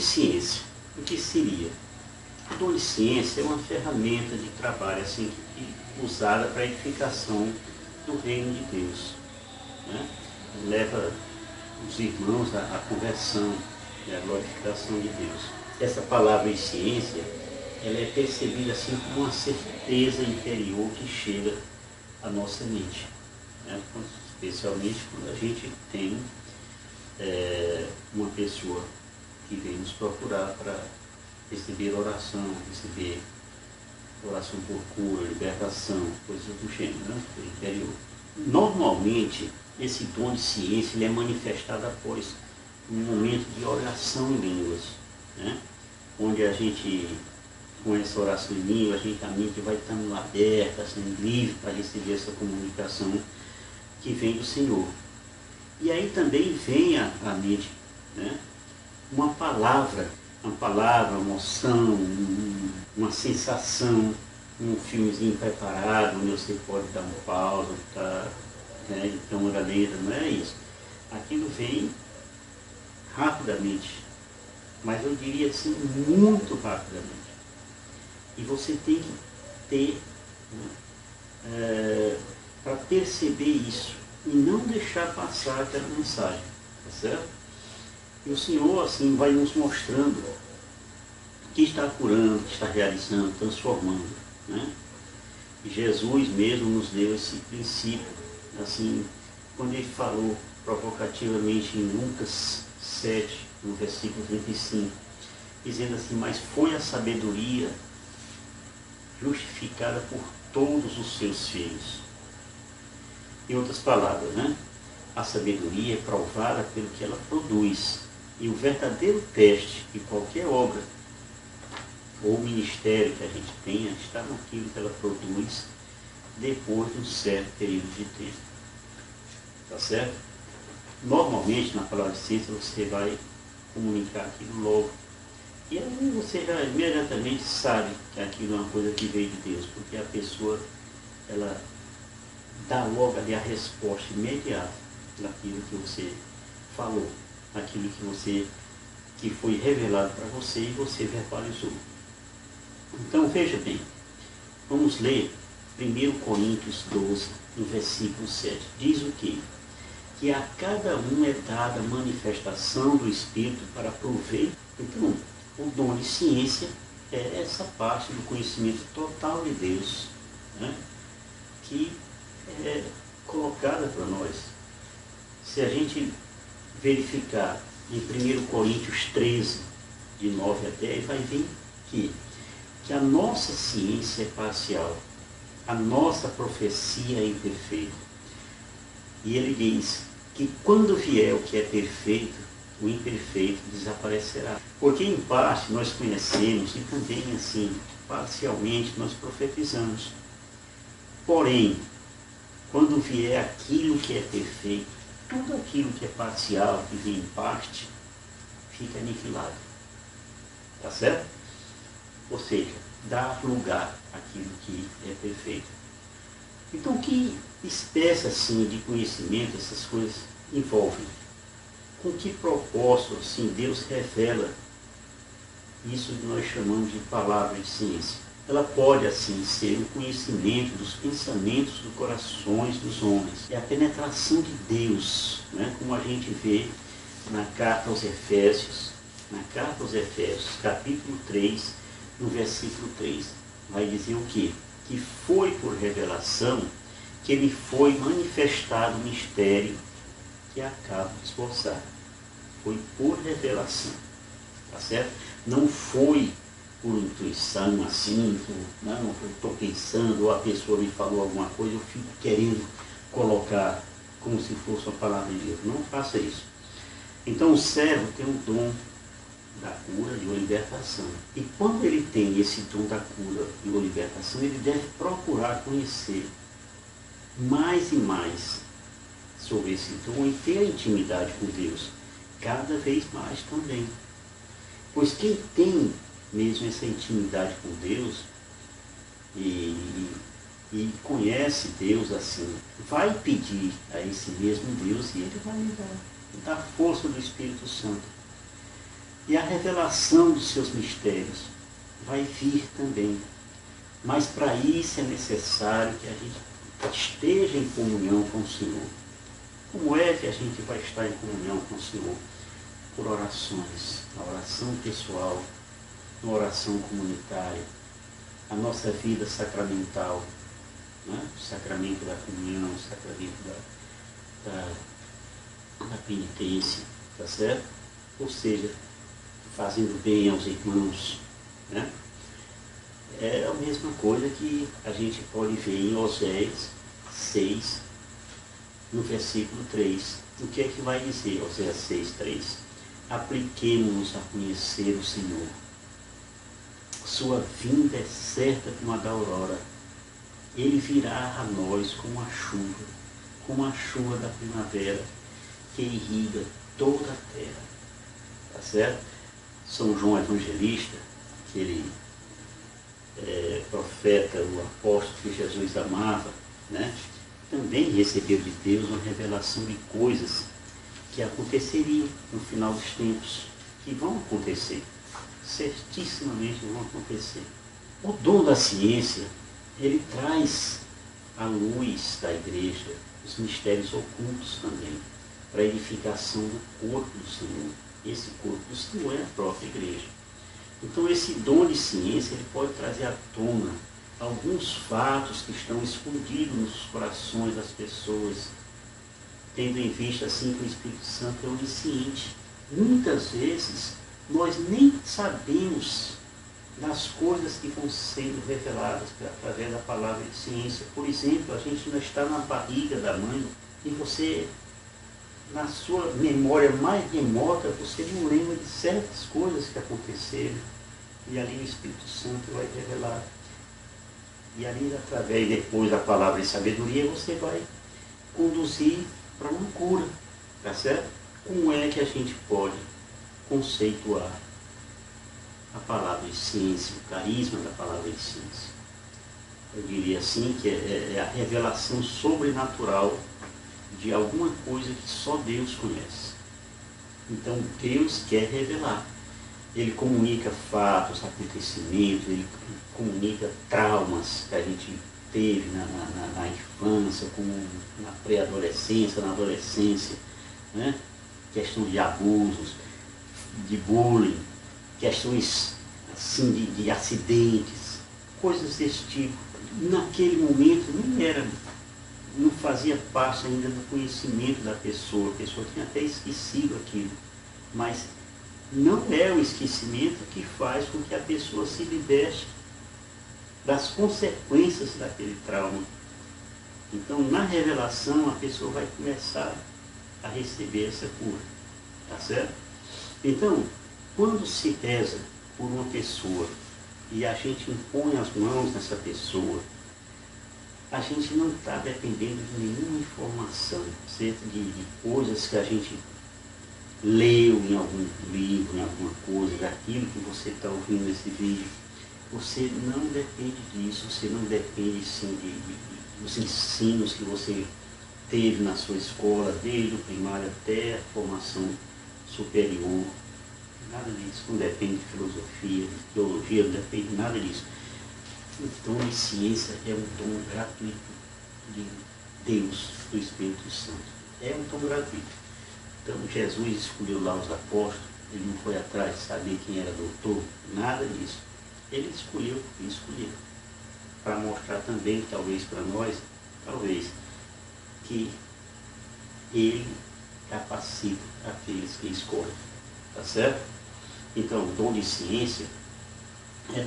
ciência, o que seria? O dom de ciência é uma ferramenta de trabalho assim, usada para a edificação do reino de Deus, né? Leva os irmãos à conversão, à glorificação de Deus. Essa palavra em ciência, ela é percebida assim como uma certeza interior que chega à nossa mente, né? Especialmente quando a gente tem uma pessoa que vem nos procurar para receber oração, receber oração por cura, libertação, coisas do gênero, né? Do interior. Normalmente, esse dom de ciência ele é manifestado após um momento de oração em línguas, né? Onde a gente, com essa oração em língua, a mente vai estando aberta, sendo livre para receber essa comunicação que vem do Senhor. E aí também vem à mente, né, uma palavra, uma emoção, uma sensação, um filmezinho preparado, onde você pode dar um pausa, tá, né, de câmera lenta, não é isso. Aquilo vem rapidamente, mas eu diria assim, muito rapidamente. E você tem que ter, né, para perceber isso e não deixar passar aquela mensagem, tá certo? E o Senhor assim vai nos mostrando que está curando, que está realizando, transformando, né? E Jesus mesmo nos deu esse princípio, assim, quando ele falou provocativamente em Lucas 7, no versículo 35, dizendo assim: mas foi a sabedoria justificada por todos os seus filhos. Em outras palavras, né? A sabedoria é provada pelo que ela produz. E o verdadeiro teste de qualquer obra ou ministério que a gente tenha está naquilo que ela produz depois de um certo período de tempo. Tá certo? Normalmente, na palavra de ciência, você vai comunicar aquilo logo. E aí você já imediatamente sabe que aquilo é uma coisa que veio de Deus, porque a pessoa, ela dá logo ali a resposta imediata daquilo que você falou, aquilo que foi revelado para você e você verbalizou. Então veja bem, vamos ler 1 Coríntios 12, no versículo 7. Diz o quê? Que a cada um é dada a manifestação do Espírito para proveito. Então, o dom de ciência é essa parte do conhecimento total de Deus, né, que é colocada para nós. Se a gente verificar em 1 Coríntios 13, de 9 a 10, vai ver que a nossa ciência é parcial, a nossa profecia é imperfeita. E ele diz que quando vier o que é perfeito, o imperfeito desaparecerá. Porque em parte nós conhecemos e também assim, parcialmente nós profetizamos. Porém, quando vier aquilo que é perfeito, tudo aquilo que é parcial, que vem em parte, fica aniquilado. Tá certo? Ou seja, dá lugar àquilo que é perfeito. Então, que espécie assim de conhecimento essas coisas envolvem? Com que propósito assim Deus revela isso que nós chamamos de palavra de ciência? Ela pode assim ser o conhecimento dos pensamentos dos corações dos homens. É a penetração de Deus, né? Como a gente vê na carta aos Efésios, capítulo 3, no versículo 3. Vai dizer o quê? Que foi por revelação que ele foi manifestado o mistério que acabo de esboçar. Foi por revelação, tá certo? Não foi por intuição, assim, não, eu estou pensando, ou a pessoa me falou alguma coisa, eu fico querendo colocar como se fosse uma palavra de Deus. Não faça isso. Então o servo tem o dom da cura e da libertação. E quando ele tem esse dom da cura e da libertação, ele deve procurar conhecer mais e mais sobre esse dom e ter a intimidade com Deus, cada vez mais também. Pois quem tem mesmo essa intimidade com Deus e conhece Deus assim, vai pedir a esse mesmo Deus e ele vai lhe dar força do Espírito Santo. E a revelação dos seus mistérios vai vir também. Mas para isso é necessário que a gente esteja em comunhão com o Senhor. Como é que a gente vai estar em comunhão com o Senhor? Por orações, a oração pessoal, a oração comunitária, a nossa vida sacramental, né? O sacramento da comunhão, o sacramento da penitência, tá certo? Ou seja, fazendo bem aos irmãos, né? É a mesma coisa que a gente pode ver em Oséias 6, no versículo 3. O que é que vai dizer Oséias 6, 3? Apliquemo-nos a conhecer o Senhor. Sua vinda é certa como a da aurora. Ele virá a nós como a chuva da primavera, que irriga toda a terra. Tá certo? São João Evangelista, aquele profeta, o apóstolo que Jesus amava, né? Também recebeu de Deus uma revelação de coisas que aconteceriam no final dos tempos, que vão acontecer, certissimamente vão acontecer. O dom da ciência, ele traz à luz da igreja os mistérios ocultos também, para a edificação do corpo do Senhor. Esse corpo do Senhor é a própria igreja. Então esse dom de ciência, ele pode trazer à tona alguns fatos que estão escondidos nos corações das pessoas, tendo em vista assim que o Espírito Santo é onisciente. Muitas vezes nós nem sabemos das coisas que vão sendo reveladas através da palavra de ciência. Por exemplo, a gente ainda está na barriga da mãe e você, na sua memória mais remota, você não lembra de certas coisas que aconteceram. E ali o Espírito Santo vai revelar. E ali, através depois da palavra de sabedoria, você vai conduzir para uma cura. Tá certo? Como é que a gente pode conceituar a palavra de ciência, o carisma da palavra de ciência? Eu diria assim que é a revelação sobrenatural de alguma coisa que só Deus conhece. Então Deus quer revelar. Ele comunica fatos, acontecimentos, ele comunica traumas que a gente teve na infância, como na pré-adolescência, na adolescência, né? Questão de abusos, de bullying, questões assim de acidentes, coisas desse tipo. Naquele momento não fazia parte ainda do conhecimento da pessoa, a pessoa tinha até esquecido aquilo, mas não é o esquecimento que faz com que a pessoa se liberte das consequências daquele trauma. Então, na revelação, a pessoa vai começar a receber essa cura, tá certo? Então, quando se reza por uma pessoa e a gente impõe as mãos nessa pessoa, a gente não está dependendo de nenhuma informação, certo? De coisas que a gente leu em algum livro, em alguma coisa, daquilo que você está ouvindo nesse vídeo. Você não depende disso, você não depende sim dos ensinos que você teve na sua escola, desde o primário até a formação superior. Nada disso, não depende de filosofia, de teologia, não depende de nada disso. O dom de ciência é um dom gratuito de Deus, do Espírito Santo. É um dom gratuito. Então Jesus escolheu lá os apóstolos, ele não foi atrás de saber quem era doutor, nada disso. Ele escolheu e escolheu. Para mostrar também, talvez para nós, talvez, que ele capacita aqueles que escolhem. Tá certo? Então, o dom de ciência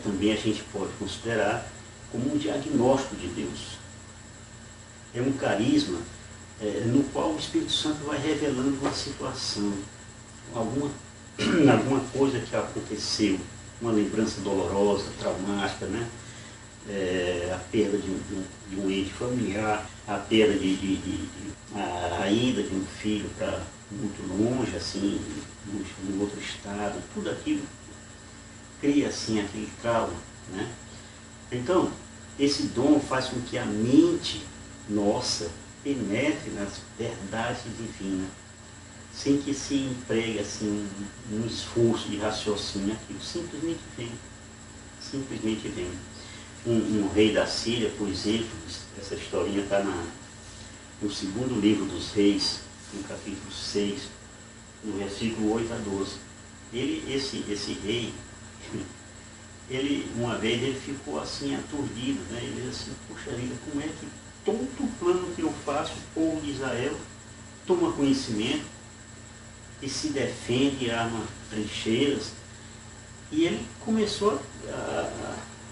também a gente pode considerar como um diagnóstico de Deus. É um carisma no qual o Espírito Santo vai revelando uma situação, alguma coisa que aconteceu, uma lembrança dolorosa, traumática, né? A perda de um ente familiar, a perda a ida de um filho para muito longe, assim, num outro estado, tudo aquilo cria assim aquele trauma, né? Então, esse dom faz com que a mente nossa penetre nas verdades divinas, sem que se empregue assim, um esforço de raciocínio, aquilo simplesmente vem. Simplesmente vem. Um rei da Síria, por exemplo, essa historinha está no segundo livro dos reis, no capítulo 6, no versículo 8 a 12. Esse rei, uma vez ele ficou assim aturdido, né? Ele disse assim, puxa vida, como é que todo plano que eu faço, o povo de Israel toma conhecimento e se defende, arma trincheiras. E ele começou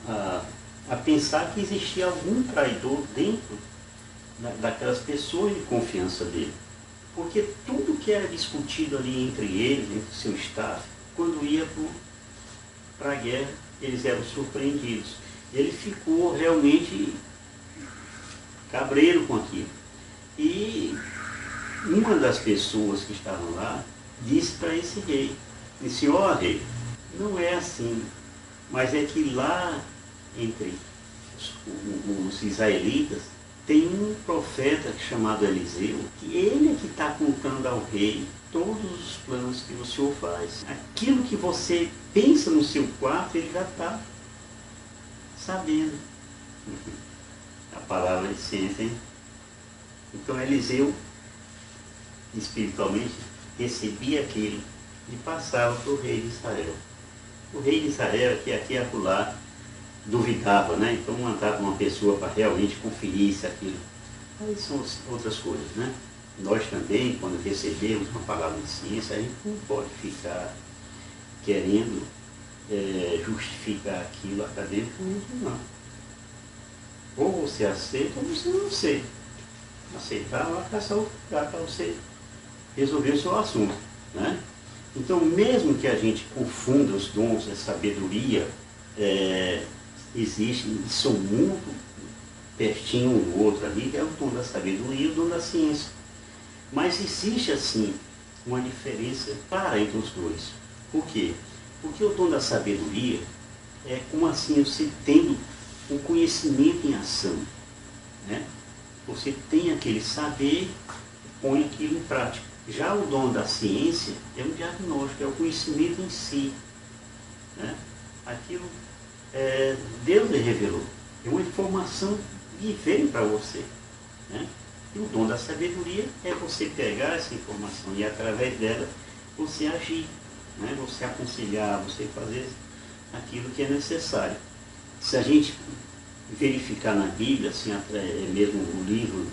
a pensar que existia algum traidor dentro daquelas pessoas de confiança dele. Porque tudo que era discutido ali entre eles, entre o seu staff, quando ia para a guerra, eles eram surpreendidos. Ele ficou realmente cabreiro com aquilo. E uma das pessoas que estavam lá disse para esse rei, disse, ó rei, não é assim, mas é que lá entre os israelitas tem um profeta chamado Eliseu, que ele é que está contando ao rei todos os planos que o senhor faz. Aquilo que você pensa no seu quarto, ele já está sabendo. A palavra de ciência, hein? Então Eliseu, espiritualmente, recebia aquilo e passava para o rei de Israel. O rei de Israel, aqui e acolá, duvidava, né? Então mandava uma pessoa para realmente conferir se aquilo. Aí são outras coisas, né? Nós também, quando recebemos uma palavra de ciência, a gente não pode ficar querendo justificar aquilo academicamente, não. Ou você aceita ou você não aceita. Aceitar vai caçar outro lugar para você resolver o seu assunto, né? Então, mesmo que a gente confunda os dons da sabedoria, existem, são muito pertinho um do outro ali, é o dom da sabedoria e o dom da ciência. Mas existe, assim, uma diferença clara entre os dois. Por quê? Porque o dom da sabedoria é como assim, você tendo o conhecimento em ação, né? Você tem aquele saber, põe aquilo em prática. Já o dom da ciência é um diagnóstico, é o conhecimento em si, né? Aquilo Deus lhe revelou, é uma informação que vem para você, né? E o dom da sabedoria é você pegar essa informação e através dela você agir, né? Você aconselhar, você fazer aquilo que é necessário. Se a gente verificar na Bíblia, assim, mesmo o livro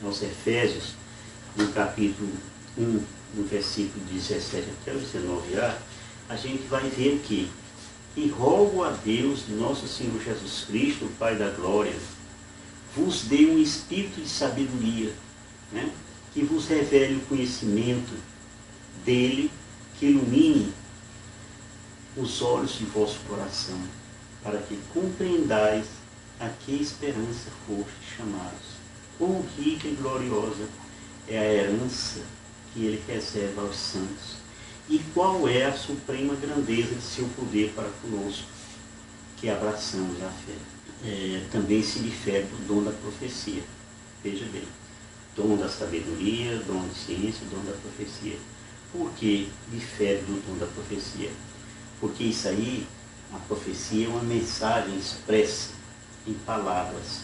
aos Efésios, no capítulo 1, no versículo 17 até o 19a, a gente vai ver que e rogo a Deus, nosso Senhor Jesus Cristo, Pai da Glória, vos dê um espírito de sabedoria, né? Que vos revele o conhecimento dele, que ilumine os olhos de vosso coração, para que compreendais a que esperança fostes chamados. Quão rica e gloriosa é a herança que ele reserva aos santos, e qual é a suprema grandeza de seu poder para conosco, que abraçamos a fé. Também se difere do dom da profecia. Veja bem, dom da sabedoria, dom de ciência, dom da profecia. Por que difere do dom da profecia? Porque isso aí, a profecia é uma mensagem expressa em palavras,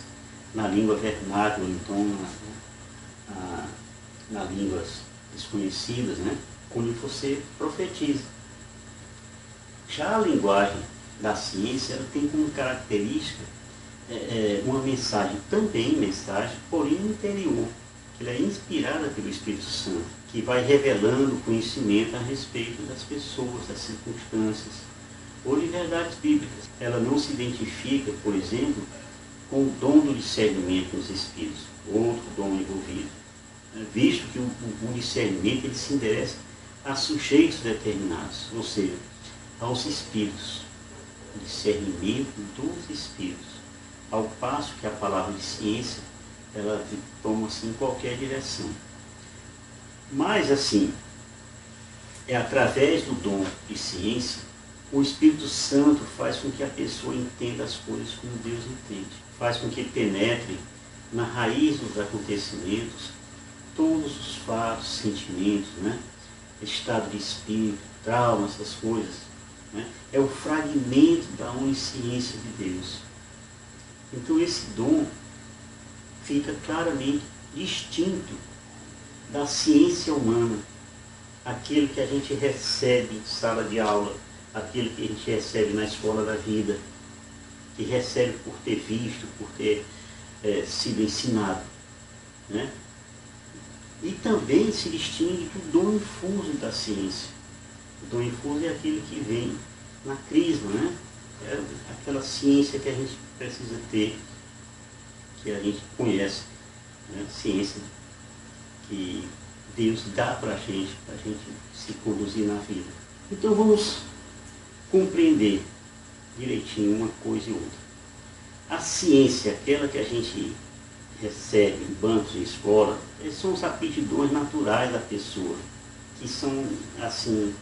na língua vernácula, então nas línguas desconhecidas, né? Quando você profetiza. Já a linguagem da ciência, ela tem como característica uma mensagem, também mensagem, porém interior, que ela é inspirada pelo Espírito Santo, que vai revelando conhecimento a respeito das pessoas, das circunstâncias, ou de verdades bíblicas. Ela não se identifica, por exemplo, com o dom do discernimento nos espíritos, outro dom envolvido, visto que o discernimento ele se endereça a sujeitos determinados, ou seja, aos espíritos, o discernimento dos espíritos, ao passo que a palavra de ciência, ela toma assim qualquer direção. Mas assim, é através do dom de ciência, o Espírito Santo faz com que a pessoa entenda as coisas como Deus entende, faz com que penetre na raiz dos acontecimentos todos os fatos, sentimentos, né? Estado de espírito, trauma, essas coisas, né? É o fragmento da onisciência de Deus. Então esse dom fica claramente distinto da ciência humana, aquele que a gente recebe em sala de aula, aquele que a gente recebe na escola da vida, que recebe por ter visto, por ter sido ensinado, né? E também se distingue do dom infuso da ciência. O dom infuso é aquele que vem na crisma, né? É aquela ciência que a gente precisa ter, que a gente conhece, né? Ciência que Deus dá para a gente se conduzir na vida. Então vamos compreender direitinho uma coisa e outra. A ciência, aquela que a gente recebe em bancos de escola, esses são os aptidões naturais da pessoa, que são, assim,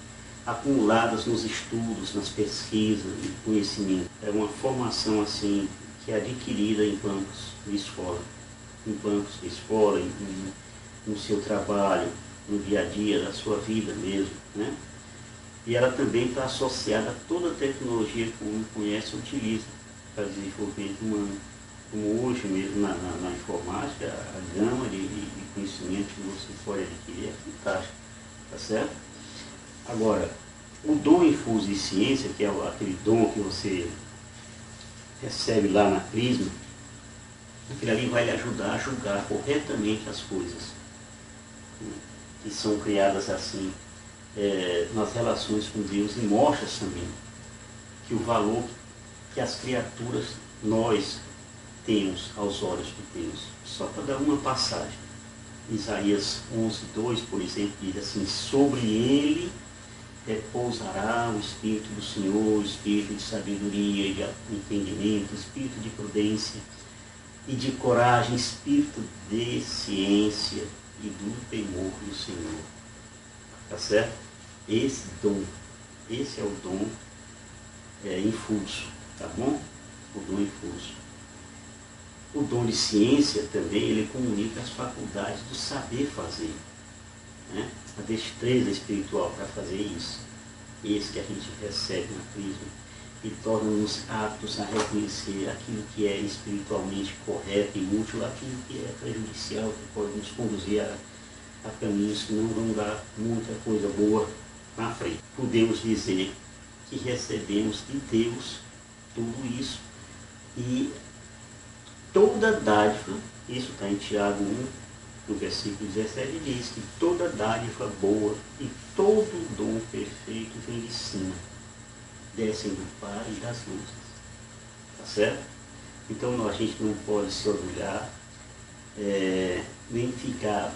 acumuladas nos estudos, nas pesquisas e conhecimento. É uma formação, assim, que é adquirida em bancos de escola. No seu trabalho, no dia a dia da sua vida mesmo, né? E ela também está associada a toda a tecnologia que o homem conhece e utiliza para desenvolvimento humano. Como hoje mesmo na informática, a gama de conhecimento que você pode adquirir é fantástica, tá certo? Agora, o dom infuso de ciência, que é aquele dom que você recebe lá na crisma, aquilo ali vai lhe ajudar a julgar corretamente as coisas que são criadas assim nas relações com Deus, e mostra também que o valor que as criaturas, nós, temos aos olhos de Deus. Só para dar uma passagem, Isaías 11:2, por exemplo, diz assim: sobre ele repousará o Espírito do Senhor, o Espírito de sabedoria e de entendimento, Espírito de prudência e de coragem, Espírito de ciência e do temor do Senhor. Tá certo? Esse é o dom infuso, tá bom? O dom infuso. O dom de ciência também, ele comunica as faculdades do saber fazer, né? A destreza espiritual para fazer isso. Esse que a gente recebe na crisma, e torna-nos aptos a reconhecer aquilo que é espiritualmente correto e útil, aquilo que é prejudicial, que pode nos conduzir a caminhos que não vão dar muita coisa boa na frente. Podemos dizer que recebemos de Deus tudo isso, e toda dádiva, isso está em Tiago 1, no versículo 17, diz que toda dádiva boa e todo dom perfeito vem de cima, descem do Pai e das luzes. Tá certo? Então a gente não pode se orgulhar, nem ficar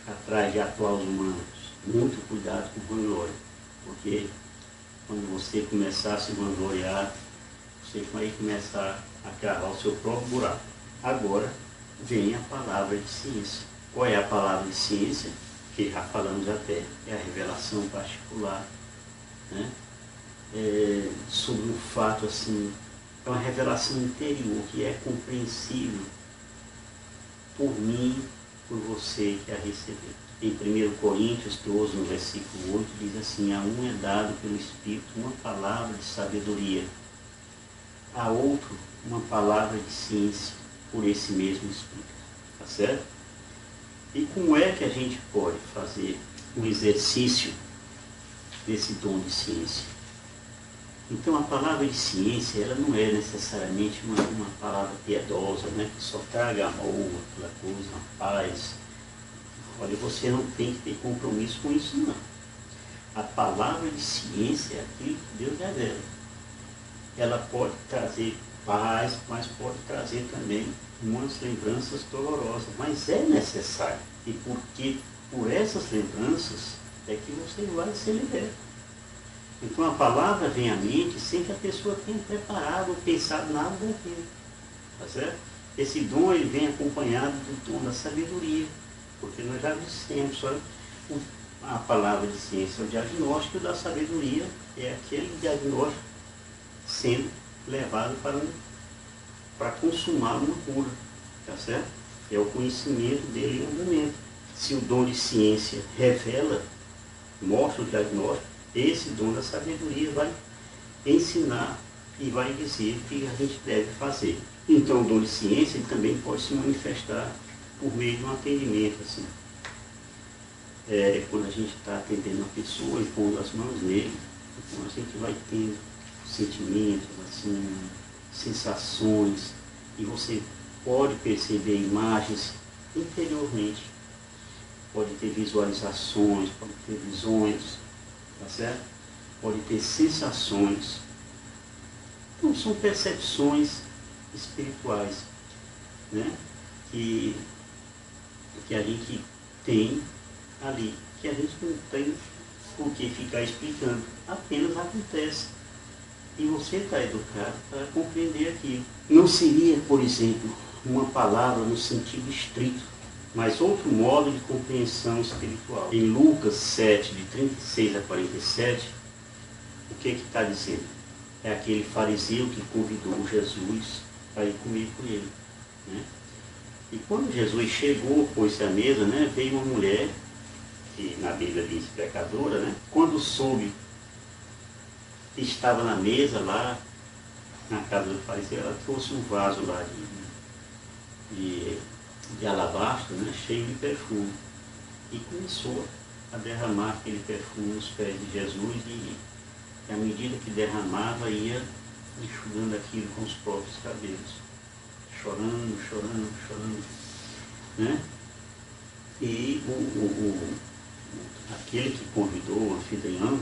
atrás de aplausos humanos. Muito cuidado com o vanglória, porque quando você começar a se vangloriar, você vai começar a cavar o seu próprio buraco. Agora vem a palavra de ciência. Qual é a palavra de ciência? Que já falamos até, é a revelação particular, né? Sobre um fato assim, é uma revelação interior que é compreensível por mim, por você que a recebeu. Em 1 Coríntios 12, no versículo 8, diz assim: a um é dado pelo Espírito uma palavra de sabedoria, a outro uma palavra de ciência, por esse mesmo Espírito. Tá certo? E como é que a gente pode fazer um exercício desse dom de ciência? Então a palavra de ciência, ela não é necessariamente uma palavra piedosa, né, que só traga amor, aquela coisa, uma paz. Olha, você não tem que ter compromisso com isso, não. A palavra de ciência é aquilo que Deus revela. Ela pode trazer paz, mas pode trazer também umas lembranças dolorosas, mas é necessário. E porque por essas lembranças é que você vai ser liberto. Então a palavra vem à mente sem que a pessoa tenha preparado ou pensado nada daquilo. Tá certo? Esse dom, ele vem acompanhado do dom da sabedoria, porque nós já dissemos, só a palavra de ciência é o diagnóstico, da sabedoria é aquele diagnóstico sendo levado para consumar uma cura. Tá certo? É o conhecimento dele em andamento. Se o dom de ciência revela, mostra o diagnóstico, esse dom da sabedoria vai ensinar e vai dizer o que a gente deve fazer. Então o dom de ciência ele também pode se manifestar por meio de um atendimento, assim. Quando a gente está atendendo uma pessoa e pondo as mãos nele, então a gente vai tendo sentimentos, assim, sensações, e você pode perceber imagens interiormente, pode ter visualizações, pode ter visões, tá certo? Pode ter sensações. Então são percepções espirituais, né? que a gente tem ali, que a gente não tem por que ficar explicando, apenas acontece. E você está educado para compreender aquilo. Não seria, por exemplo, uma palavra no sentido estrito, mas outro modo de compreensão espiritual. Em Lucas 7, de 36 a 47, o que está dizendo? É aquele fariseu que convidou Jesus para ir comer com ele, né? E quando Jesus chegou, pôs-se à mesa, né, veio uma mulher, que na Bíblia diz pecadora, né? Quando soube que estava na mesa lá, na casa do fariseu, ela trouxe um vaso lá de alabastro, né, cheio de perfume. E começou a derramar aquele perfume nos pés de Jesus e à medida que derramava, ia enxugando aquilo com os próprios cabelos. Chorando, chorando, chorando, né? E aquele que convidou o anfitrião,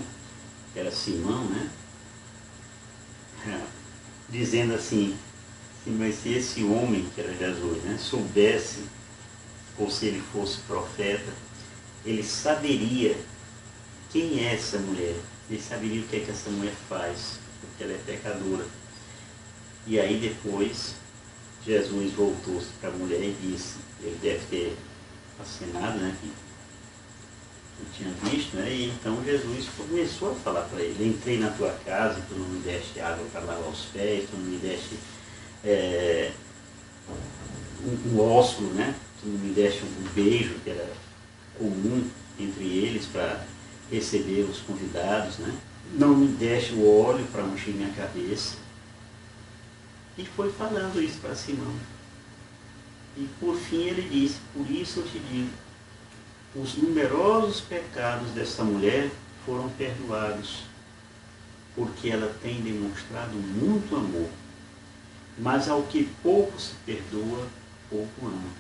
que era Simão, né? Dizendo assim, mas se esse homem, que era Jesus, né, soubesse, ou se ele fosse profeta, ele saberia quem é essa mulher, ele saberia o que é que essa mulher faz, porque ela é pecadora. E aí depois Jesus voltou-se para a mulher e disse, ele deve ter acenado, né, que tinha visto, né, e então Jesus começou a falar para ele, entrei na tua casa e tu não me deste água para lavar os pés, tu não me deste um ósculo, né, tu não me deste um beijo, que era comum entre eles para receber os convidados, né, não me deste o óleo para ungir minha cabeça. E foi falando isso para Simão. E por fim ele disse, por isso eu te digo, os numerosos pecados dessa mulher foram perdoados, porque ela tem demonstrado muito amor. Mas ao que pouco se perdoa, pouco ama.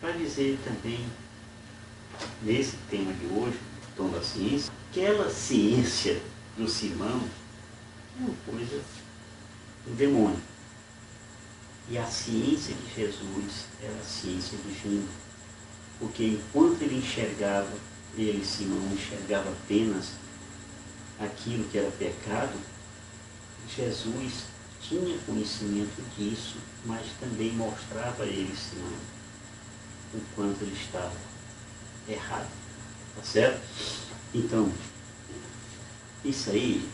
Para dizer também, nesse tema de hoje, o dom da ciência, aquela ciência do Simão é uma coisa do demônio. E a ciência de Jesus era a ciência divina. Porque enquanto ele enxergava, ele, Simão, enxergava apenas aquilo que era pecado, Jesus tinha conhecimento disso, mas também mostrava a ele, Simão, o quanto ele estava errado. Tá certo? Então, isso aí,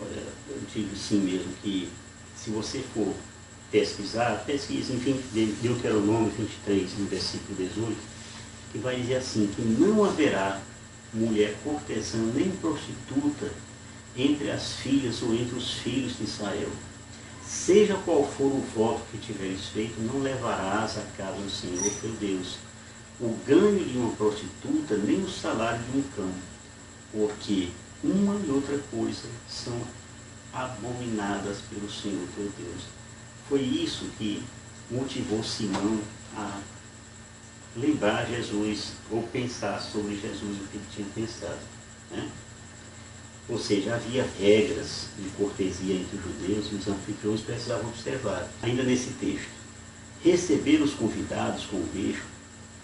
olha, eu digo assim mesmo, que se você for pesquisar, pesquisa, enfim, Deuteronômio 23, no versículo 18, que vai dizer assim, que não haverá mulher cortesã nem prostituta entre as filhas ou entre os filhos de Israel. Seja qual for o voto que tiveres feito, não levarás à casa do Senhor teu Deus o ganho de uma prostituta, nem o salário de um cão, porque uma e outra coisa são abominadas pelo Senhor teu Deus. Foi isso que motivou Simão a lembrar Jesus, ou pensar sobre Jesus, o que ele tinha pensado, né? Ou seja, havia regras de cortesia entre os judeus e os anfitriões precisavam observar. Ainda nesse texto, receber os convidados com um beijo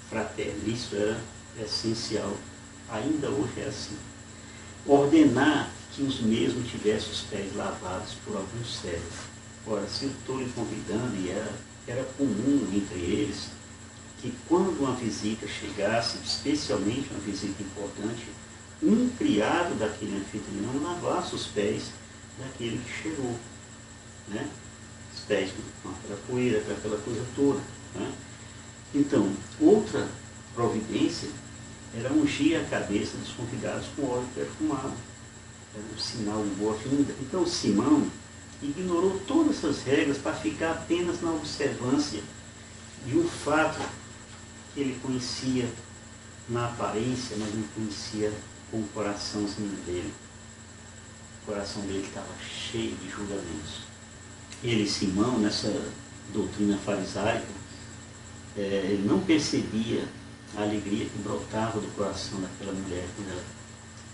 fraterno, isso era essencial, ainda hoje é assim. Ordenar que os mesmos tivessem os pés lavados por alguns servos. Ora, se eu estou lhe convidando, e era comum entre eles, que quando uma visita chegasse, especialmente uma visita importante, um criado daquele anfitrião lavasse os pés daquele que chegou, né? Os pés com aquela poeira, com aquela coisa toda, né? Então, outra providência era ungir a cabeça dos convidados com óleo perfumado. Era um sinal de boa-vinda. Então, Simão ignorou todas essas regras para ficar apenas na observância de um fato que ele conhecia na aparência, mas não conhecia com o coraçãozinho dele. O coração dele estava cheio de julgamentos. Ele, Simão, nessa doutrina farisaica, ele não percebia a alegria que brotava do coração daquela mulher quando ela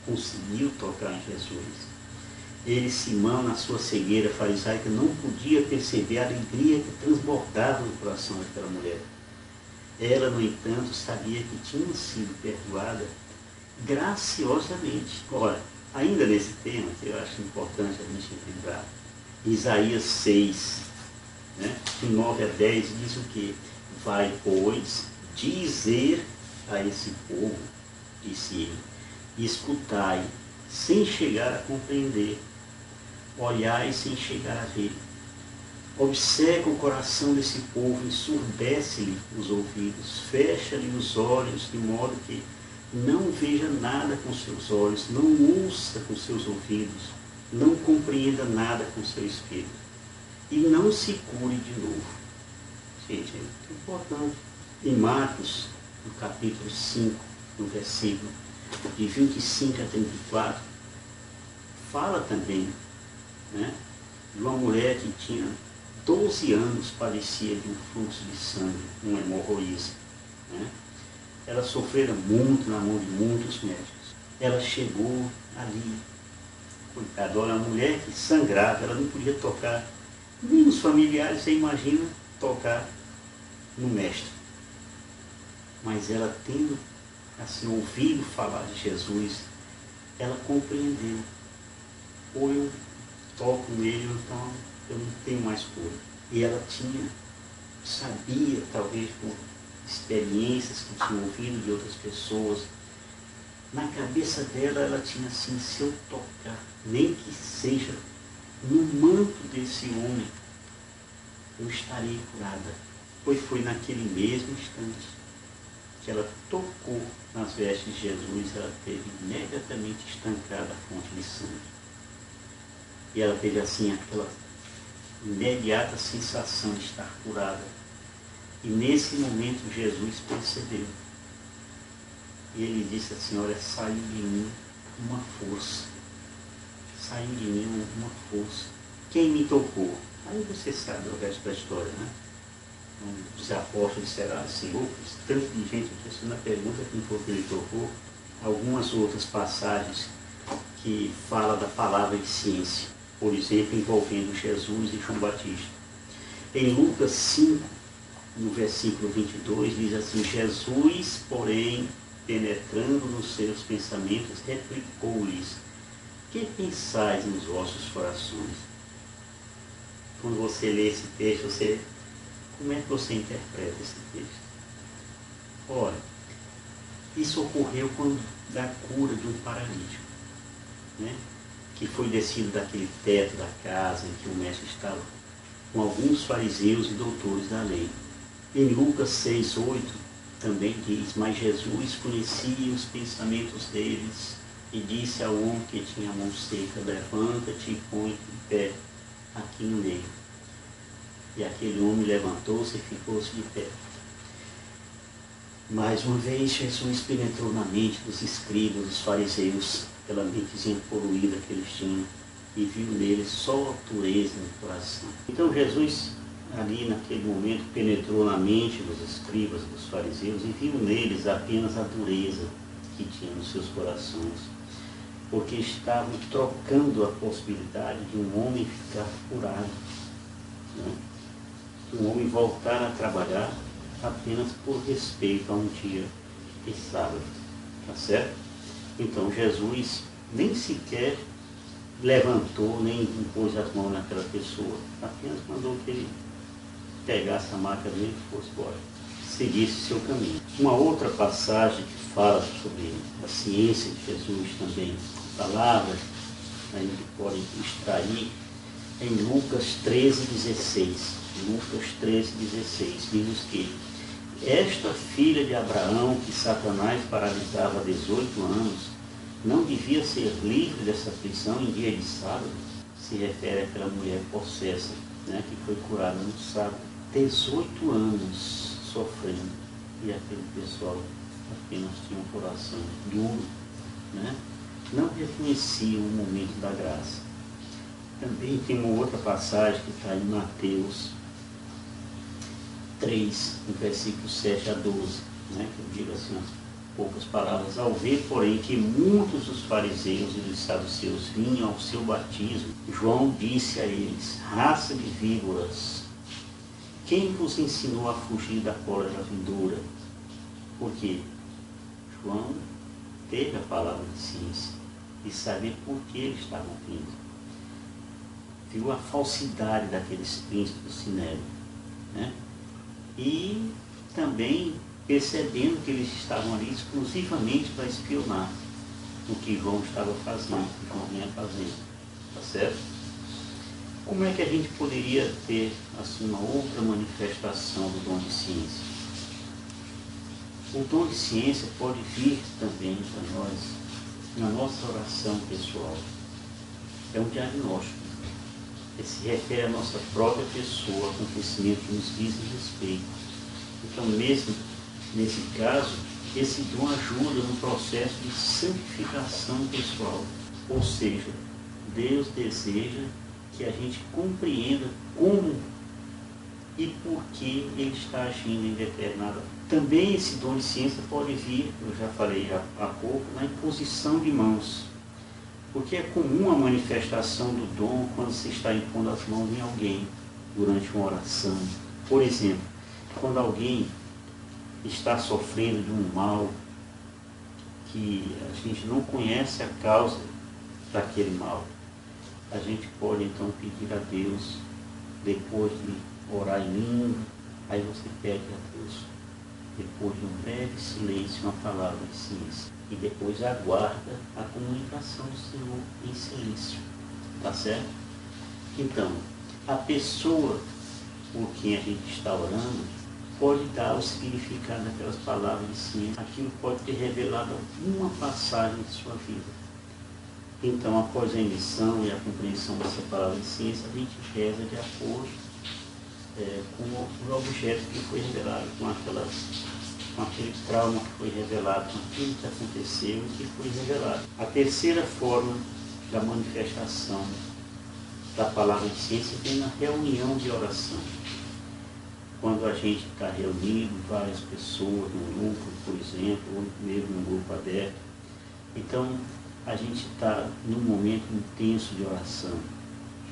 conseguiu tocar em Jesus. Ele, Simão, na sua cegueira farisaica, não podia perceber a alegria que transbordava no coração daquela mulher. Ela, no entanto, sabia que tinha sido perdoada graciosamente. Ora, ainda nesse tema, que eu acho importante a gente lembrar, Isaías 6, né, de 9 a 10, diz o quê? Vai, pois, dizer a esse povo, disse ele, escutai, sem chegar a compreender, olhai sem chegar a ver. Obceca o coração desse povo, ensurdece-lhe os ouvidos, fecha-lhe os olhos, de modo que não veja nada com seus olhos, não ouça com seus ouvidos, não compreenda nada com seu espírito, e não se cure de novo. Gente, é muito importante. Em Marcos, no capítulo 5, no versículo de 25 a 34, fala também, né, de uma mulher que tinha 12 anos, padecia de um fluxo de sangue, uma hemorroísa. Né? Ela sofrera muito na mão de muitos médicos. Ela chegou ali, coitada, olha, a mulher que sangrava, ela não podia tocar nem nos familiares, você imagina tocar no mestre. Mas ela, tendo assim ouvido falar de Jesus, ela compreendeu. Ou eu toco nele, então eu não tenho mais cura. E ela sabia, talvez por experiências que tinha ouvido de outras pessoas, na cabeça dela ela tinha assim, se eu tocar, nem que seja no manto desse homem, eu estarei curada. Pois foi naquele mesmo instante que ela tocou nas vestes de Jesus, ela teve imediatamente estancada a fonte de sangue. E ela teve assim aquela imediata sensação de estar curada. E nesse momento Jesus percebeu. E ele disse assim, olha, saiu de mim uma força. Saiu de mim uma força. Quem me tocou? Aí você sabe o resto da história, né? Os apóstolos disseram assim, tanto de gente que na pergunta quem foi que ele tocou, algumas outras passagens que falam da palavra de ciência, por exemplo, envolvendo Jesus e João Batista. Em Lucas 5, no versículo 22, diz assim, Jesus, porém, penetrando nos seus pensamentos, replicou-lhes, que pensais nos vossos corações? Quando você lê esse texto, como é que você interpreta esse texto? Ora, isso ocorreu quando da cura de um paralítico, né? Que foi descido daquele teto da casa em que o mestre estava, com alguns fariseus e doutores da lei. Em Lucas 6:8 também diz, mas Jesus conhecia os pensamentos deles e disse ao homem que tinha a mão seca, levanta-te e põe em pé aqui no meio. E aquele homem levantou-se e ficou-se de pé. Mais uma vez, Jesus penetrou na mente dos escribas, dos fariseus, pela mentezinha poluída que eles tinham, e viu neles só altureza no coração. Então Jesus, ali naquele momento, penetrou na mente dos escribas, dos fariseus, e viu neles apenas a dureza que tinha nos seus corações, porque estavam trocando a possibilidade de um homem ficar curado, né? De um homem voltar a trabalhar apenas por respeito a um dia de sábado, tá certo? Então Jesus nem sequer levantou, nem impôs as mãos naquela pessoa, apenas mandou que ele pegasse a maca dele e fosse embora, seguisse seu caminho. Uma outra passagem que fala sobre a ciência de Jesus também, palavras aí que podem extrair, em Lucas 13:16. Lucas 13:16 diz que esta filha de Abraão, que Satanás paralisava há 18 anos, não devia ser livre dessa prisão em dia de sábado? Se refere àquela mulher possessa, né, que foi curada no sábado. 18 anos sofrendo, e aquele pessoal apenas tinha um coração duro, né? Não reconhecia o momento da graça. Também tem uma outra passagem que está em Mateus 3, no versículo 7 a 12, né, que diz assim, poucas palavras: ao ver, porém, que muitos dos fariseus e dos saduceus vinham ao seu batismo, João disse a eles: raça de víboras, quem vos ensinou a fugir da cólera vindoura? Porque João teve a palavra de ciência e sabia por que eles estavam vindo. Viu a falsidade daqueles príncipes do Sinédrio, né? E também percebendo que eles estavam ali exclusivamente para espionar o que João estava fazendo, o que João vinha fazendo, tá certo? Como é que a gente poderia ter assim uma outra manifestação do dom de ciência? O dom de ciência pode vir também para nós na nossa oração pessoal. É um diagnóstico. Ele se refere à nossa própria pessoa, acontecimento que nos diz respeito. Então, mesmo nesse caso, esse dom ajuda no processo de santificação pessoal. Ou seja, Deus deseja que a gente compreenda como e por que Ele está agindo em determinada. Também esse dom de ciência pode vir, eu já falei há pouco, na imposição de mãos. Porque é comum a manifestação do dom quando se está impondo as mãos em alguém durante uma oração. Por exemplo, quando alguém está sofrendo de um mal que a gente não conhece a causa daquele mal, a gente pode então pedir a Deus, depois de orar em língua, aí você pede a Deus, depois de um breve silêncio, uma palavra de ciência. E depois aguarda a comunicação do Senhor em silêncio. Tá certo? Então, a pessoa por quem a gente está orando pode dar o significado daquelas palavras de ciência. Aquilo pode ter revelado alguma passagem de sua vida. Então, após a emissão e a compreensão dessa palavra de ciência, a gente reza de acordo com o objeto que foi revelado, com aquele trauma que foi revelado, com aquilo que aconteceu e que foi revelado. A terceira forma da manifestação da palavra de ciência vem na reunião de oração. Quando a gente está reunido, várias pessoas, num grupo, por exemplo, ou mesmo num grupo aberto, então a gente está num momento intenso de oração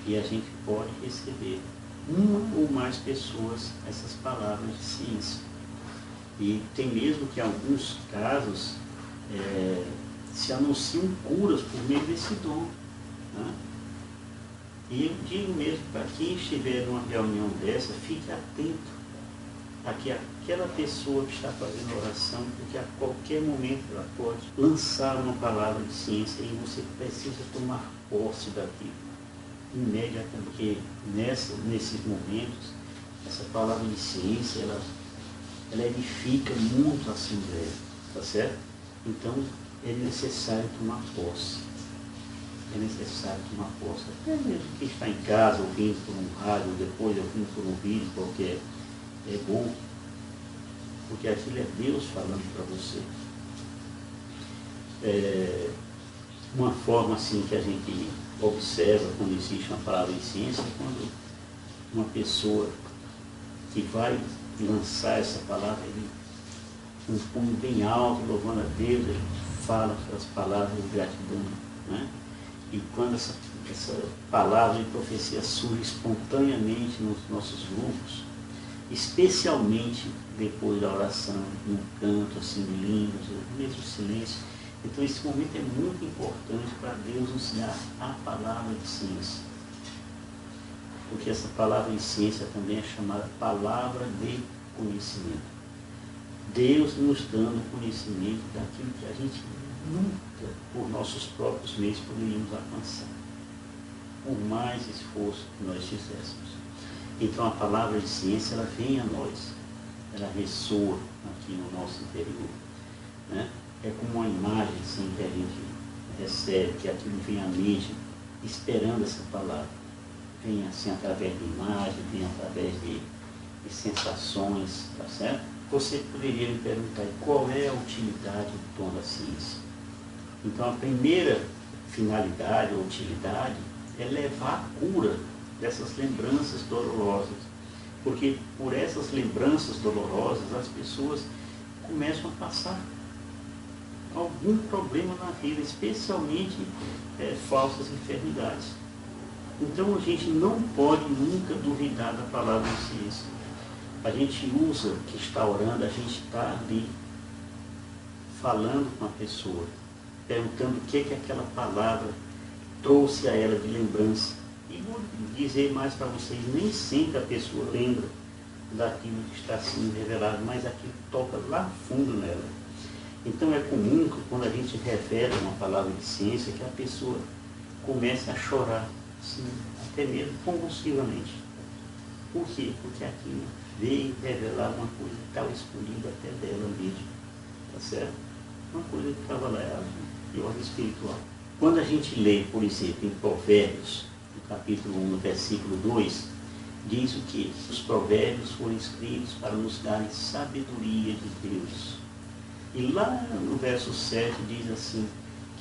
e a gente pode receber uma ou mais pessoas essas palavras de ciência. E tem mesmo que em alguns casos se anunciam curas por meio desse dom. Né? E eu digo mesmo, para quem estiver numa reunião dessa, fique atento a que aquela pessoa que está fazendo oração, porque a qualquer momento ela pode lançar uma palavra de ciência e você precisa tomar posse daquilo imediatamente, porque nesses momentos, essa palavra de ciência, ela edifica muito a Assembleia, tá certo? Então, é necessário tomar posse. É necessário tomar posse. Até mesmo quem está em casa, ouvindo por um rádio, ou depois ouvindo por um vídeo qualquer, é bom, porque aquilo é Deus falando para você. Uma forma assim que a gente observa quando existe uma palavra de ciência é quando uma pessoa que vai lançar essa palavra, ele com um punho bem alto, louvando a Deus, ele fala aquelas palavras de gratidão, né? E quando essa palavra de profecia surge espontaneamente nos nossos grupos, especialmente depois da oração, num canto assim de línguas, ou mesmo silêncio, então esse momento é muito importante para Deus nos dar a palavra de ciência. Porque essa palavra de ciência também é chamada palavra de conhecimento. Deus nos dando conhecimento daquilo que a gente nunca, por nossos próprios meios, poderíamos alcançar, por mais esforço que nós fizéssemos. Então a palavra de ciência, ela vem a nós, ela ressoa aqui no nosso interior, né? É como uma imagem assim, que a gente recebe, que aquilo vem à mente, esperando essa palavra. Vem assim através de imagem, vem através de sensações, tá certo? Você poderia me perguntar qual é a utilidade do dom da ciência? Então a primeira finalidade ou utilidade é levar a cura dessas lembranças dolorosas. Porque por essas lembranças dolorosas as pessoas começam a passar algum problema na vida, especialmente falsas enfermidades. Então a gente não pode nunca duvidar da palavra de ciência. A gente usa, que está orando, a gente está ali falando com a pessoa, perguntando o que aquela palavra trouxe a ela de lembrança. E vou dizer mais para vocês, nem sempre a pessoa lembra daquilo que está sendo revelado, mas aquilo toca lá fundo nela. Então é comum que quando a gente revela uma palavra de ciência, que a pessoa comece a chorar, assim, até mesmo convulsivamente. Por quê? Porque aquilo veio revelar uma coisa que estava escondida até dela mesmo. Tá certo? Uma coisa que estava lá de ordem espiritual. Quando a gente lê, por exemplo, em Provérbios, no capítulo 1, no versículo 2, diz o que? Os provérbios foram escritos para nos darem sabedoria de Deus. E lá no verso 7 diz assim,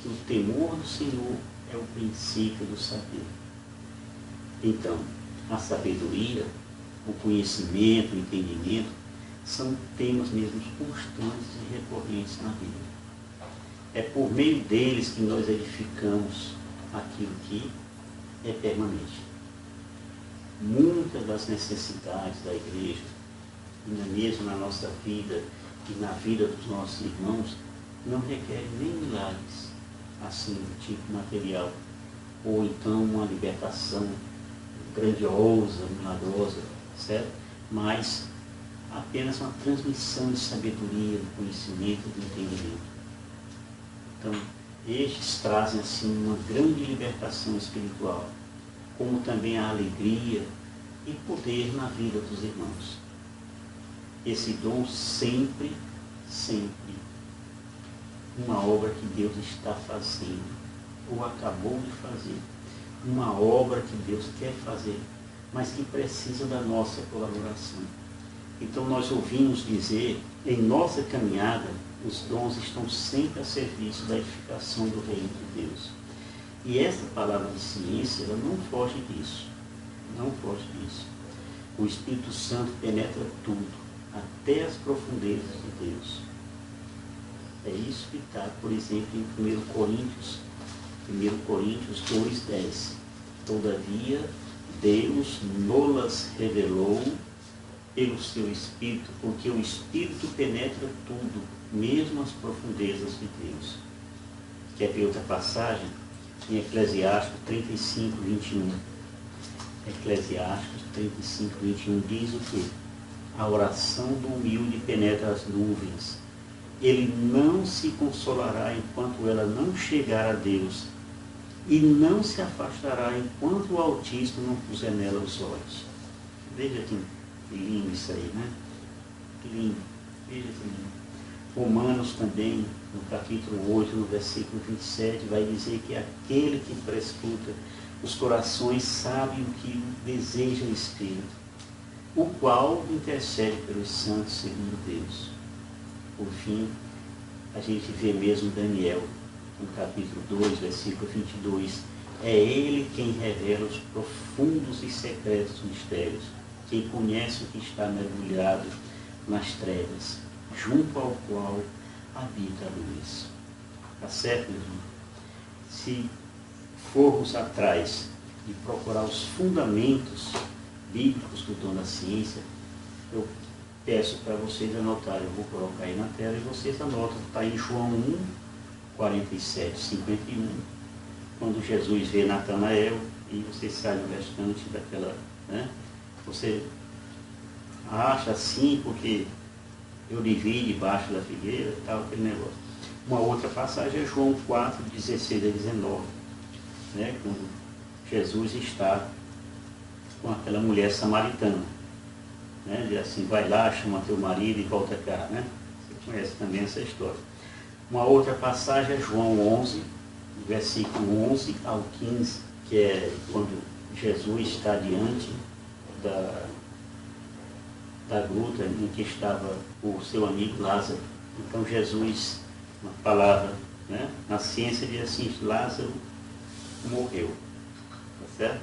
que o temor do Senhor é o princípio do saber. Então, a sabedoria, o conhecimento, o entendimento, são temas mesmo constantes e recorrentes na vida. É por meio deles que nós edificamos aquilo que é permanente. Muitas das necessidades da igreja, e mesmo na nossa vida e na vida dos nossos irmãos, não requerem nem milagres, assim, do tipo material, ou então uma libertação grandiosa, milagrosa, certo? Mas apenas uma transmissão de sabedoria, de conhecimento, de entendimento. Então, estes trazem assim uma grande libertação espiritual, como também a alegria e poder na vida dos irmãos. Esse dom sempre, sempre, uma obra que Deus está fazendo, ou acabou de fazer, uma obra que Deus quer fazer, mas que precisa da nossa colaboração. Então nós ouvimos dizer, em nossa caminhada, os dons estão sempre a serviço da edificação do reino de Deus. E essa palavra de ciência, ela não foge disso. Não foge disso. O Espírito Santo penetra tudo, até as profundezas de Deus. É isso que está, por exemplo, em 1 Coríntios 2:10. Todavia, Deus nolas revelou pelo seu Espírito, porque o Espírito penetra tudo, mesmo as profundezas de Deus. Quer ver outra passagem? Em Eclesiastes 35:21. Eclesiastes 35:21 diz o quê? A oração do humilde penetra as nuvens. Ele não se consolará enquanto ela não chegar a Deus, e não se afastará enquanto o Altíssimo não puser nela os olhos. Veja que lindo isso aí, né? Que lindo. Veja que lindo. Romanos também, no capítulo 8, no versículo 27, vai dizer que aquele que prescruta os corações sabe o que deseja o Espírito, o qual intercede pelos santos segundo Deus. Por fim, a gente vê mesmo Daniel, no capítulo 2, versículo 22, é ele quem revela os profundos e secretos mistérios, quem conhece o que está mergulhado nas trevas, junto ao qual habita a luz. Tá certo, meu irmão? Se formos atrás de procurar os fundamentos bíblicos do dom da ciência, eu peço para vocês anotarem, eu vou colocar aí na tela e vocês anotam, está em João 1, 47, 51, quando Jesus vê Natanael, e vocês sabem o restante daquela, né? Você acha assim porque eu lhe vi debaixo da figueira e tal, aquele negócio. Uma outra passagem é João 4, 16 a 19, né? Quando Jesus está com aquela mulher samaritana. né? Diz assim, vai lá, chama teu marido e volta cá, né? Você conhece também essa história. Uma outra passagem é João 11, versículo 11 ao 15, que é quando Jesus está diante da gruta em que estava o seu amigo Lázaro. Então Jesus, uma palavra, né? Na ciência diz assim, Lázaro morreu. Tá certo?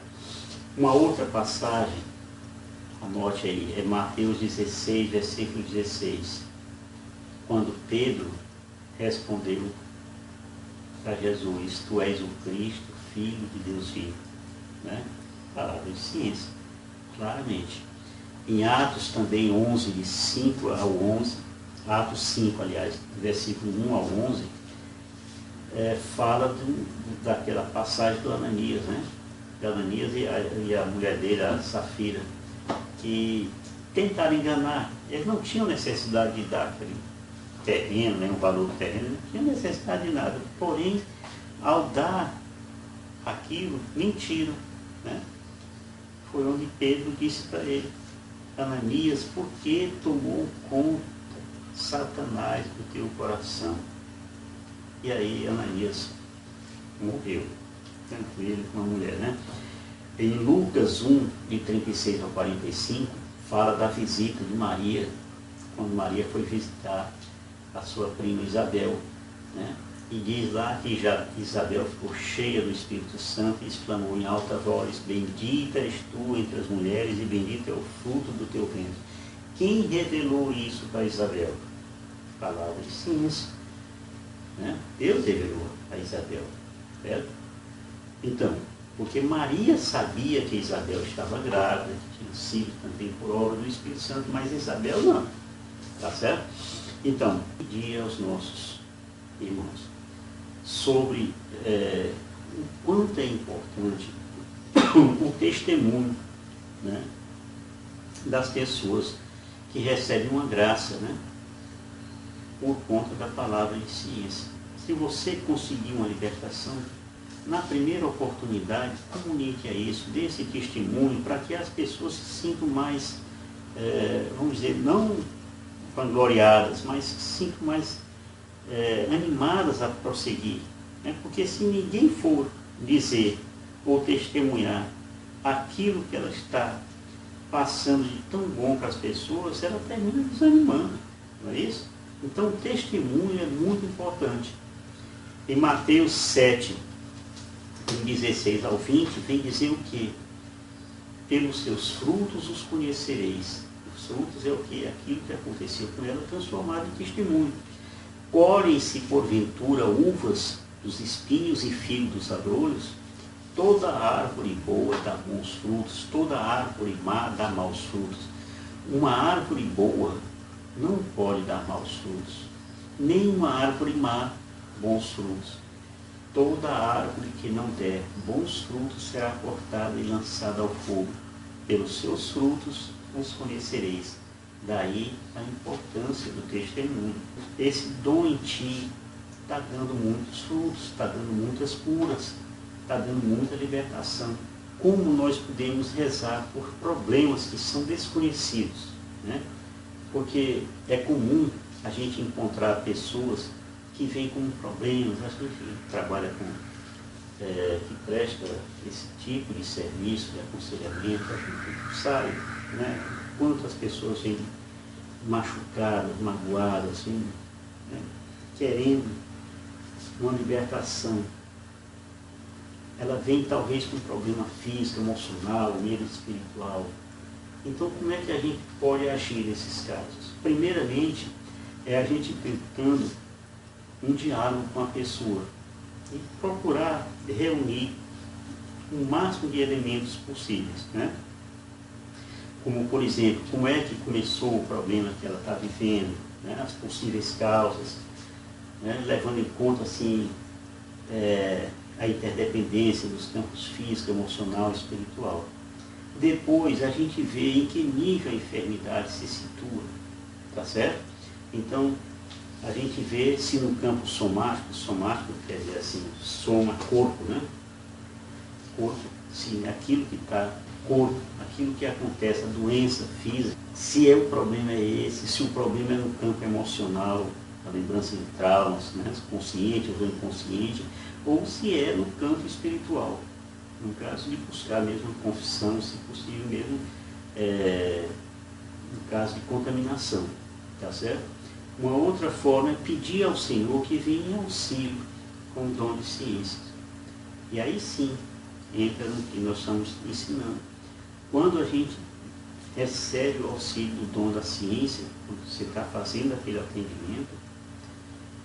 Uma outra passagem, anote aí, é Mateus 16, versículo 16. Quando Pedro respondeu para Jesus, tu és o Cristo, Filho de Deus vivo. Né? Palavra de ciência, claramente. Em Atos também 11, de 5 ao 11, Atos 5, aliás, versículo 1 ao 11, fala daquela passagem do Ananias, né? De Ananias e a mulher dele, a Safira, que tentaram enganar. Eles não tinham necessidade de dar aquele terreno, né, o valor do terreno, não tinha necessidade de nada. Porém, ao dar aquilo, mentiram. Né? Foi onde Pedro disse para ele, Ananias, por que tomou conta Satanás do teu coração? E aí Ananias morreu, tranquilo com a mulher, né? Em Lucas 1, de 36 ao 45, fala da visita de Maria, quando Maria foi visitar a sua prima Isabel, né? E diz lá que Isabel ficou cheia do Espírito Santo e exclamou em alta voz, bendita és tu entre as mulheres e bendito é o fruto do teu ventre. Quem revelou isso para Isabel? Palavra de ciência. Né? Deus revelou a Isabel. Certo? Então, porque Maria sabia que Isabel estava grávida, que tinha sido também por obra do Espírito Santo, mas Isabel não. Tá certo? Então, pedir aos nossos irmãos sobre o quanto é importante o testemunho, né, das pessoas que recebem uma graça, né, por conta da palavra de ciência. Se você conseguir uma libertação, na primeira oportunidade, comunique a isso, dê esse testemunho para que as pessoas se sintam mais, vamos dizer, não vangloriadas, mas se sintam mais animadas a prosseguir. Né? Porque se ninguém for dizer ou testemunhar aquilo que ela está passando de tão bom para as pessoas, ela termina desanimando, não é isso? Então o testemunho é muito importante. Em Mateus 7, em 16 ao 20, vem dizer o quê? Pelos seus frutos os conhecereis. Os frutos é o quê? Aquilo que aconteceu com ela transformado em testemunho. Colhem-se porventura uvas dos espinhos e figos dos abrolhos? Toda árvore boa dá bons frutos, toda árvore má dá maus frutos. Uma árvore boa não pode dar maus frutos, nem uma árvore má bons frutos. Toda árvore que não der bons frutos será cortada e lançada ao fogo. Pelos seus frutos os conhecereis. Daí a importância do testemunho. Esse dom em ti está dando muitos frutos, está dando muitas curas, está dando muita libertação. Como nós podemos rezar por problemas que são desconhecidos, né? Porque é comum a gente encontrar pessoas que vêm com problemas, a gente trabalha com, que presta esse tipo de serviço, de aconselhamento, a gente sabe, né? Quantas pessoas vêm machucadas, magoadas, assim, né? Querendo uma libertação. Ela vem talvez com problema físico, emocional, medo espiritual. Então, como é que a gente pode agir nesses casos? Primeiramente, é a gente tentando um diálogo com a pessoa e procurar reunir o máximo de elementos possíveis, né? Como, por exemplo, como é que começou o problema que ela está vivendo, né? As possíveis causas, né? Levando em conta, assim, a interdependência dos campos físico, emocional e espiritual. Depois, a gente vê em que nível a enfermidade se situa, tá certo? Então, a gente vê se no campo somático quer dizer assim, soma, corpo, né? Corpo, sim, aquilo que está, corpo, aquilo que acontece, a doença física, se o problema é esse, se o problema é no campo emocional, a lembrança de traumas, né, consciente ou inconsciente, ou se é no campo espiritual, no caso de buscar mesmo confissão, se possível mesmo, no caso de contaminação, tá certo? Uma outra forma é pedir ao Senhor que venha em auxílio com o dom de ciência. E aí sim, entra no que nós estamos ensinando. Quando a gente recebe o auxílio do dom da ciência, quando você está fazendo aquele atendimento,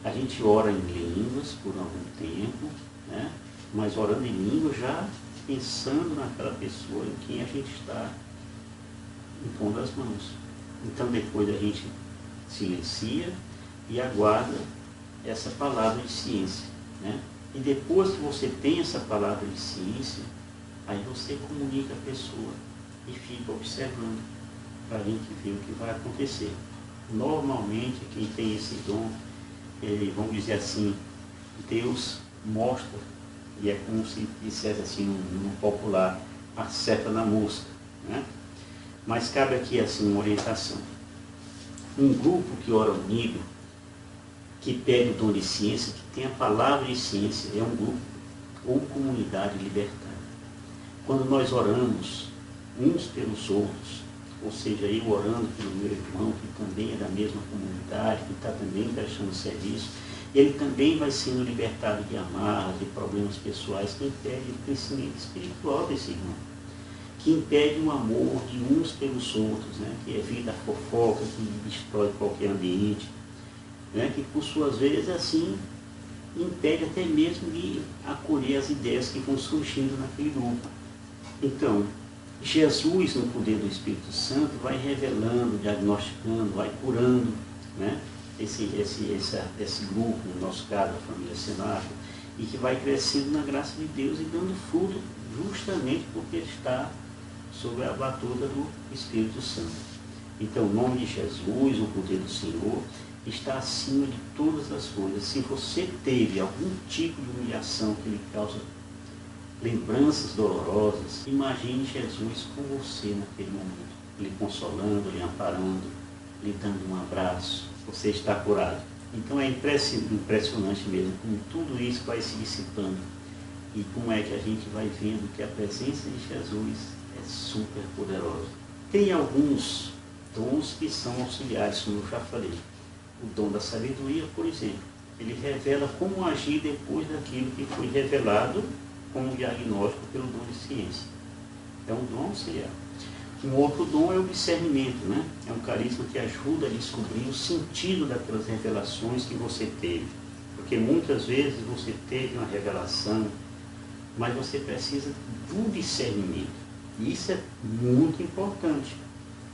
a gente ora em línguas por algum tempo, né? Mas orando em língua já pensando naquela pessoa em quem a gente está impondo as mãos. Então depois a gente silencia e aguarda essa palavra de ciência, né? E depois que você tem essa palavra de ciência, aí você comunica a pessoa e fica observando para a gente ver o que vai acontecer. Normalmente quem tem esse dom, vamos dizer assim, Deus mostra, e é como se dissesse assim no popular, acerta na mosca, né? Mas cabe aqui assim uma orientação. Um grupo que ora unido, que pede o dom de ciência, que tem a palavra de ciência, é um grupo ou comunidade libertária. Quando nós oramos uns pelos outros, ou seja, eu orando pelo meu irmão, que também é da mesma comunidade, que está também prestando serviço, ele também vai sendo libertado de amarras, de problemas pessoais que impedem o crescimento espiritual desse irmão, que impede o amor de uns pelos outros, né? Que evita a fofoca, que destrói qualquer ambiente, né? Que por suas vezes assim impede até mesmo de acolher as ideias que vão surgindo naquele grupo. Então, Jesus, no poder do Espírito Santo, vai revelando, diagnosticando, vai curando, né? esse grupo, no nosso caso, a família Senaco, e que vai crescendo na graça de Deus e dando fruto justamente porque está sob a batuta do Espírito Santo. Então, o nome de Jesus, o poder do Senhor, está acima de todas as coisas. Se você teve algum tipo de humilhação que lhe causa lembranças dolorosas, imagine Jesus com você naquele momento, lhe consolando, lhe amparando, lhe dando um abraço. Você está curado. Então é impressionante mesmo como tudo isso vai se dissipando e como é que a gente vai vendo que a presença de Jesus é super poderosa. Tem alguns dons que são auxiliares, como eu já falei. O dom da sabedoria, por exemplo, ele revela como agir depois daquilo que foi revelado como diagnóstico pelo dom de ciência. É um dom auxiliar. Um outro dom é o discernimento, né? É um carisma que ajuda a descobrir o sentido daquelas revelações que você teve. Porque muitas vezes você teve uma revelação, mas você precisa do discernimento. E isso é muito importante,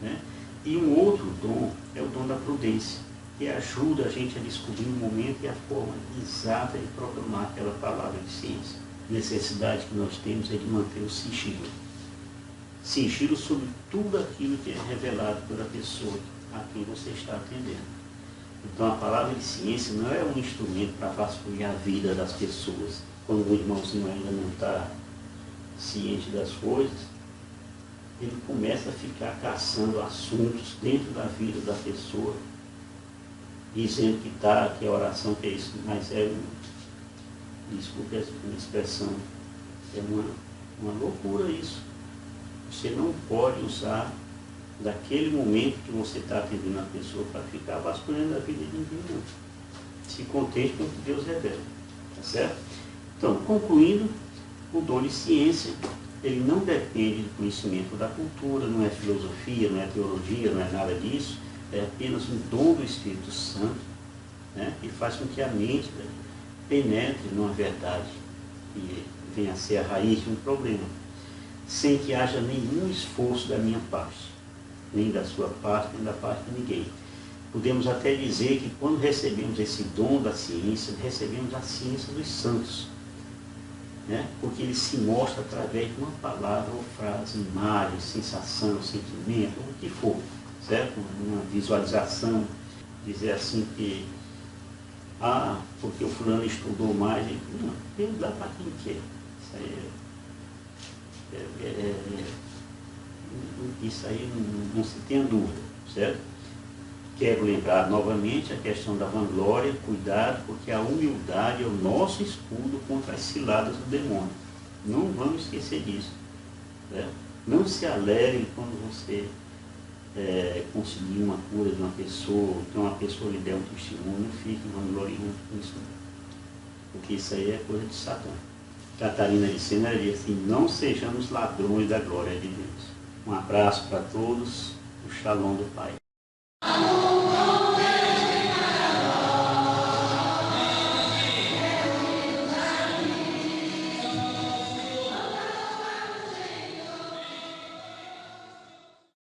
né? E um outro dom é o dom da prudência, que ajuda a gente a descobrir o momento e a forma exata de proclamar aquela palavra de ciência. A necessidade que nós temos é de manter o sigilo. Sigilo sobre tudo aquilo que é revelado pela pessoa a quem você está atendendo. Então a palavra de ciência não é um instrumento para vasculhar a vida das pessoas. Quando o irmãozinho ainda não está ciente das coisas, ele começa a ficar caçando assuntos dentro da vida da pessoa, dizendo que está, que é oração, que é isso, mas desculpe a expressão, é uma loucura isso. Você não pode usar daquele momento que você está atendendo a pessoa para ficar vasculhando a vida de ninguém, não. Se contente com o que Deus revela, tá certo? Então, concluindo, o dom de ciência, ele não depende do conhecimento da cultura, não é filosofia, não é teologia, não é nada disso, é apenas um dom do Espírito Santo, né? E faz com que a mente penetre numa verdade e venha a ser a raiz de um problema, sem que haja nenhum esforço da minha parte, nem da sua parte, nem da parte de ninguém. Podemos até dizer que quando recebemos esse dom da ciência, recebemos a ciência dos santos, né? Porque ele se mostra através de uma palavra ou frase, imagem, sensação, sentimento, o que for, certo? Uma visualização, dizer assim que, porque o fulano estudou mais, não, Deus dá para quem quer. Isso aí isso aí não se tenha dúvida. certo? Quero lembrar novamente a questão da vanglória, cuidado, porque a humildade é o nosso escudo contra as ciladas do demônio. Não vamos esquecer disso. Certo? Não se alegre quando você conseguir uma cura de uma pessoa, ou então uma pessoa lhe der um testemunho, não fique vangloriando com isso, porque isso aí é coisa de Satã. Catarina de Sena diz assim: não sejamos ladrões da glória de Deus. Um abraço para todos, o Shalom do Pai.